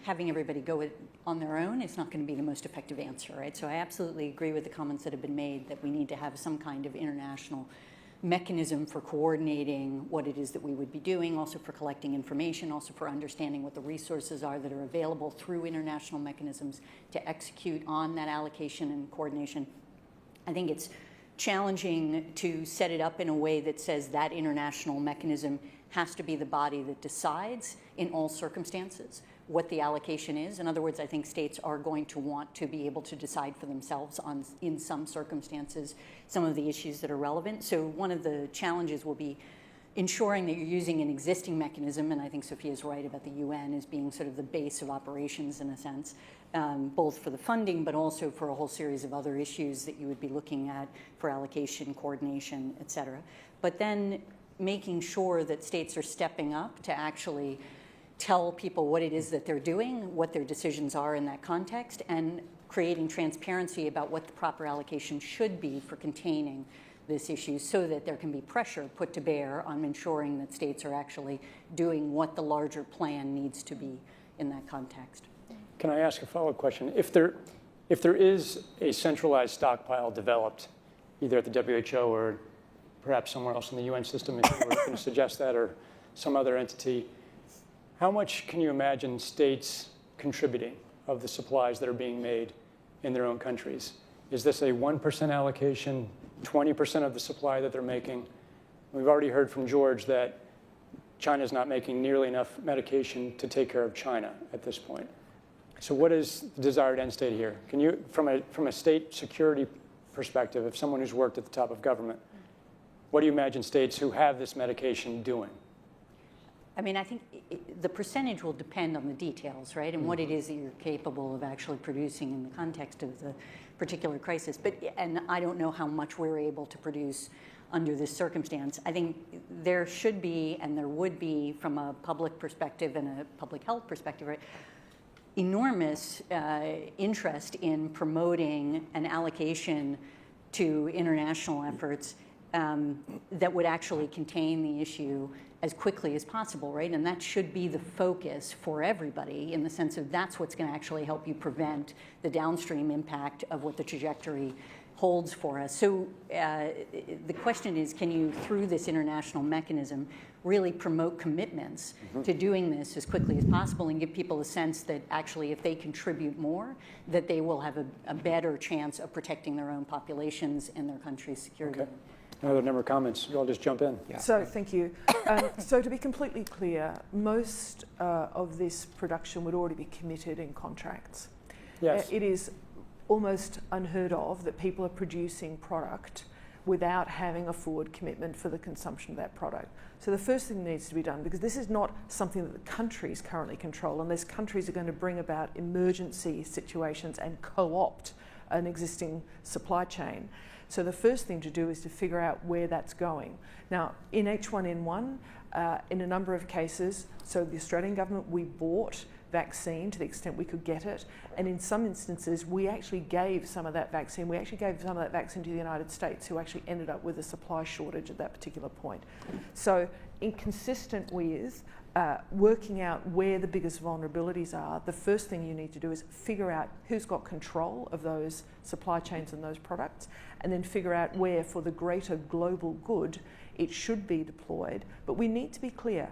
Speaker 24: having everybody go on their own is not going to be the most effective answer, right? So I absolutely agree with the comments that have been made that we need to have some kind of international mechanism for coordinating what it is that we would be doing, also for collecting information, also for understanding what the resources are that are available through international mechanisms to execute on that allocation and coordination. I think it's challenging to set it up in a way that says that international mechanism has to be the body that decides in all circumstances what the allocation is. In other words, I think states are going to want to be able to decide for themselves on, in some circumstances, some of the issues that are relevant. So one of the challenges will be ensuring that you're using an existing mechanism, and I think Sophia's right about the UN as being sort of the base of operations in a sense, both for the funding, but also for a whole series of other issues that you would be looking at for allocation, coordination, et cetera. But then making sure that states are stepping up to actually tell people what it is that they're doing, what their decisions are in that context, and creating transparency about what the proper allocation should be for containing this issue so that there can be pressure put to bear on ensuring that states are actually doing what the larger plan needs to be in that context.
Speaker 5: Can I ask a follow-up question? If there is a centralized stockpile developed, either at the WHO or perhaps somewhere else in the UN system, if you were going to suggest that, or some other entity, how much can you imagine states contributing of the supplies that are being made in their own countries? Is this a 1% allocation, 20% of the supply that they're making? We've already heard from George that China's not making nearly enough medication to take care of China at this point. So what is the desired end state here? Can you, from a state security perspective, if someone who's worked at the top of government, what do you imagine states who have this medication doing?
Speaker 24: I mean, I think the percentage will depend on the details, right? And what it is that you're capable of actually producing in the context of the particular crisis. And I don't know how much we're able to produce under this circumstance. I think there should be, and there would be, from a public perspective and a public health perspective, right, enormous interest in promoting an allocation to international efforts that would actually contain the issue as quickly as possible, right? And that should be the focus for everybody, in the sense of that's what's going to actually help you prevent the downstream impact of what the trajectory holds for us. So the question is, can you, through this international mechanism, really promote commitments to doing this as quickly as possible and give people a sense that actually if they contribute more, that they will have a better chance of protecting their own populations and their country's security.
Speaker 5: Okay. Another number of comments. You all just jump in.
Speaker 13: Yeah. So thank you. So to be completely clear, most of this production would already be committed in contracts.
Speaker 5: Yes.
Speaker 13: It is almost unheard of that people are producing product without having a forward commitment for the consumption of that product. So the first thing that needs to be done, because this is not something that the countries currently control, unless countries are going to bring about emergency situations and co-opt an existing supply chain. So the first thing to do is to figure out where that's going. Now, in H1N1, in a number of cases, so the Australian government, we bought vaccine to the extent we could get it, and in some instances we actually gave some of that vaccine. We actually gave some of that vaccine to the United States, who actually ended up with a supply shortage at that particular point. So inconsistent with working out where the biggest vulnerabilities are, the first thing you need to do is figure out who's got control of those supply chains and those products, and then figure out where, for the greater global good, it should be deployed. But we need to be clear.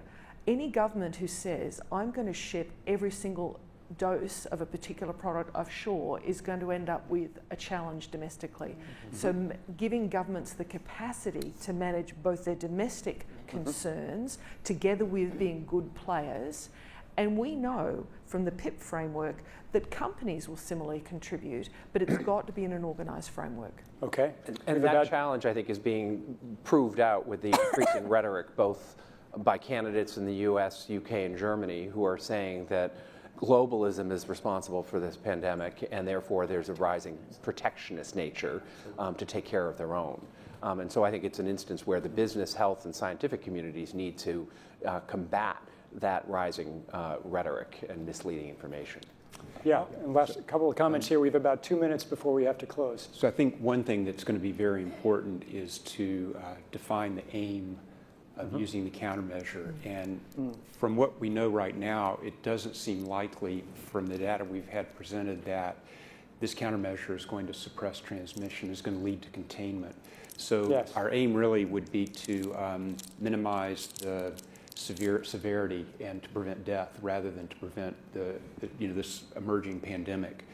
Speaker 13: Any government who says, I'm going to ship every single dose of a particular product offshore is going to end up with a challenge domestically. So giving governments the capacity to manage both their domestic concerns together with being good players. And we know from the PIP framework that companies will similarly contribute, but it's got to be in an organised framework.
Speaker 5: Okay.
Speaker 2: And that challenge, I think, is being proved out with the increasing rhetoric, both by candidates in the US, UK, and Germany, who are saying that globalism is responsible for this pandemic, and therefore there's a rising protectionist nature to take care of their own. And so I think it's an instance where the business, health, and scientific communities need to combat that rising rhetoric and misleading information.
Speaker 5: Yeah, and last couple of comments here. We have about 2 minutes before we have to close.
Speaker 11: So I think one thing that's going to be very important is to define the aim of using the countermeasure. And from what we know right now, it doesn't seem likely from the data we've had presented that this countermeasure is going to suppress transmission, is going to lead to containment. So
Speaker 5: yes,
Speaker 11: our aim really would be to minimize the severity and to prevent death rather than to prevent this emerging pandemic.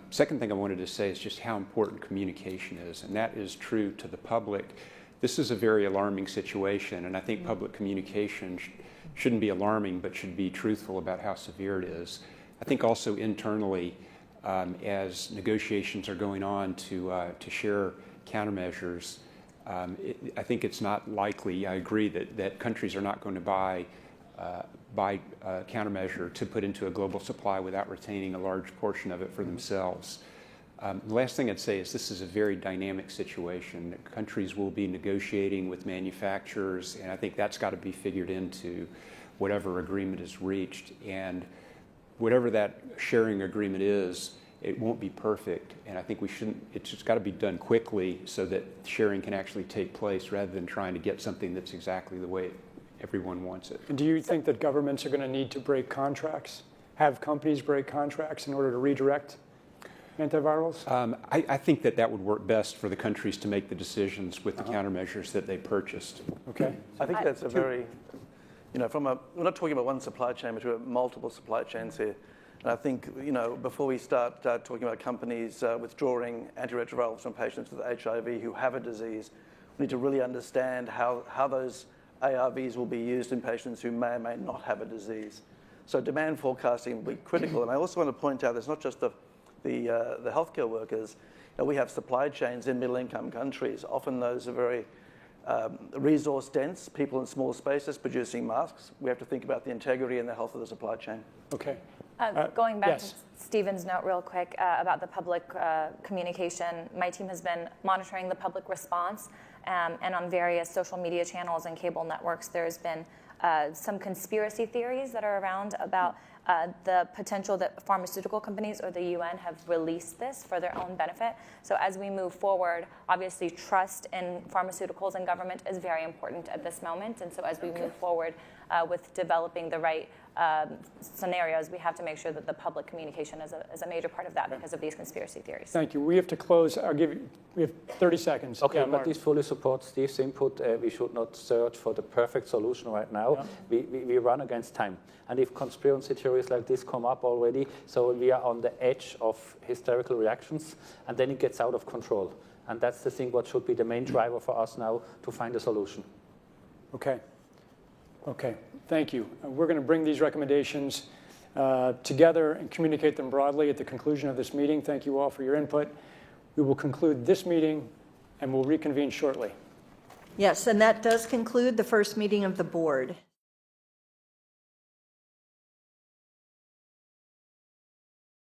Speaker 11: Second thing I wanted to say is just how important communication is, and that is true to the public. This is a very alarming situation, and I think public communication shouldn't be alarming, but should be truthful about how severe it is. I think also internally, as negotiations are going on to share countermeasures, I think it's not likely, I agree, that countries are not going to buy a countermeasure to put into a global supply without retaining a large portion of it for themselves. The last thing I'd say is this is a very dynamic situation. Countries will be negotiating with manufacturers, and I think that's got to be figured into whatever agreement is reached. And whatever that sharing agreement is, it won't be perfect, and I think it's just got to be done quickly so that sharing can actually take place rather than trying to get something that's exactly the way everyone wants it.
Speaker 5: And do you think that governments are going to need to break contracts? have companies break contracts in order to redirect antivirals?
Speaker 11: I think that would work best for the countries to make the decisions with the countermeasures that they purchased.
Speaker 5: Okay.
Speaker 12: I think that's a very, we're not talking about one supply chain, but we're multiple supply chains here. And I think, before we start talking about companies withdrawing antiretrovirals from patients with HIV who have a disease, we need to really understand how those ARVs will be used in patients who may or may not have a disease. So demand forecasting will be critical. And I also want to point out, it's not just the healthcare workers. We have supply chains in middle-income countries. Often those are very resource-dense, people in small spaces producing masks. We have to think about the integrity and the health of the supply chain.
Speaker 5: Okay.
Speaker 21: Going back
Speaker 5: yes.
Speaker 21: to Stephen's note real quick about the public communication, my team has been monitoring the public response, and on various social media channels and cable networks, there's been some conspiracy theories that are around about the potential that pharmaceutical companies or the UN have released this for their own benefit. So as we move forward, obviously trust in pharmaceuticals and government is very important at this moment. And so as we move forward with developing the right scenarios, we have to make sure that the public communication is a major part of that because of these conspiracy theories.
Speaker 5: Thank you. We have to close. We have 30 seconds.
Speaker 17: Okay,
Speaker 5: Yeah,
Speaker 17: but
Speaker 5: Mark.
Speaker 17: this fully supports Steve's input. We should not search for the perfect solution right now. Yeah. We run against time. And if conspiracy theories like this come up already, so we are on the edge of hysterical reactions, and then it gets out of control. And that's the thing what should be the main driver for us now to find a solution.
Speaker 5: Okay. Okay. Thank you. We're going to bring these recommendations together and communicate them broadly at the conclusion of this meeting. Thank you all for your input. We will conclude this meeting and we'll reconvene shortly.
Speaker 3: Yes, and that does conclude the first meeting of the board.